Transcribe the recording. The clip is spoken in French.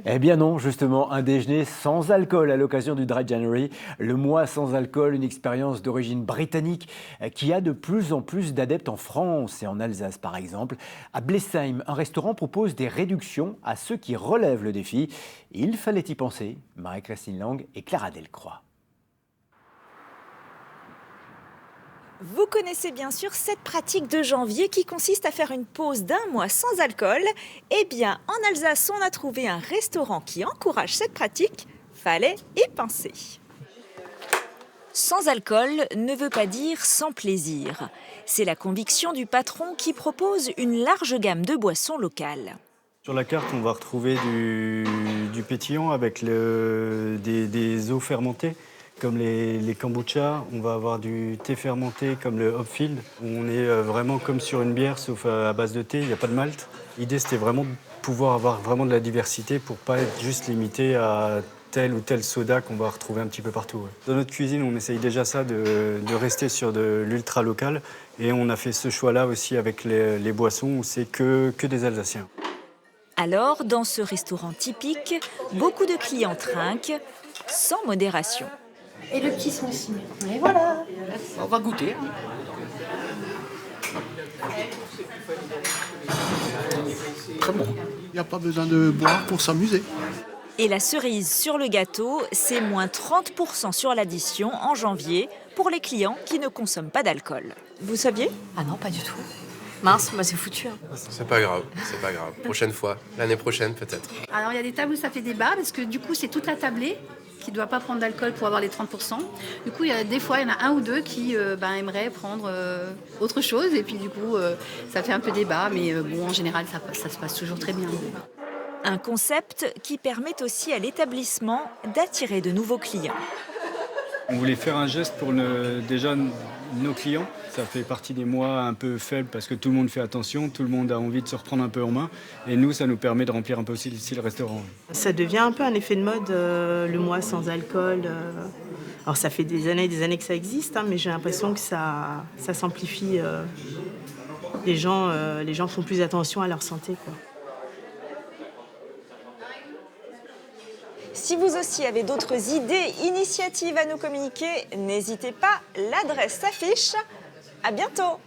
Eh bien non, justement, un déjeuner sans alcool à l'occasion du Dry January, le mois sans alcool, une expérience d'origine britannique qui a de plus en plus d'adeptes en France et en Alsace par exemple. À Blesheim, un restaurant propose des réductions à ceux qui relèvent le défi. Il fallait y penser. Marie-Christine Lang et Clara Delcroix. Vous connaissez bien sûr cette pratique de janvier qui consiste à faire une pause d'un mois sans alcool. Eh bien, en Alsace, on a trouvé un restaurant qui encourage cette pratique. Fallait y penser. Sans alcool ne veut pas dire sans plaisir. C'est la conviction du patron qui propose une large gamme de boissons locales. Sur la carte, on va retrouver du pétillant avec des eaux fermentées, comme les kombucha. On va avoir du thé fermenté, comme le Hopfield. On est vraiment comme sur une bière, sauf à base de thé, il n'y a pas de malt. L'idée, c'était vraiment de pouvoir avoir vraiment de la diversité pour pas être juste limité à tel ou tel soda qu'on va retrouver un petit peu partout. Ouais. Dans notre cuisine, on essaye déjà ça, de rester sur de l'ultra local. Et on a fait ce choix-là aussi avec les boissons, où c'est que des Alsaciens. Alors, dans ce restaurant typique, beaucoup de clients trinquent sans modération. Et le petit son aussi. Et voilà. On va goûter. Très bon. Il n'y a pas besoin de boire pour s'amuser. Et la cerise sur le gâteau, c'est moins 30% sur l'addition en janvier pour les clients qui ne consomment pas d'alcool. Vous saviez ? Ah non, pas du tout. Mince, moi c'est foutu. Hein. C'est pas grave, c'est pas grave. Prochaine fois, l'année prochaine peut-être. Alors il y a des tables où ça fait débat parce que du coup c'est toute la tablée qui ne doit pas prendre d'alcool pour avoir les 30%. Du coup, des fois, il y en a un ou deux qui aimeraient prendre autre chose. Et puis du coup, ça fait un peu débat. Mais bon, en général, ça se passe toujours très bien. Un concept qui permet aussi à l'établissement d'attirer de nouveaux clients. On voulait faire un geste pour déjà nos clients. Ça fait partie des mois un peu faibles parce que tout le monde fait attention, tout le monde a envie de se reprendre un peu en main. Et nous, ça nous permet de remplir un peu aussi le restaurant. Ça devient un peu un effet de mode, le mois sans alcool. Alors ça fait des années que ça existe, hein, mais j'ai l'impression que ça s'amplifie. Les gens font plus attention à leur santé, quoi. Si vous aussi avez d'autres idées, initiatives à nous communiquer, n'hésitez pas, l'adresse s'affiche. À bientôt!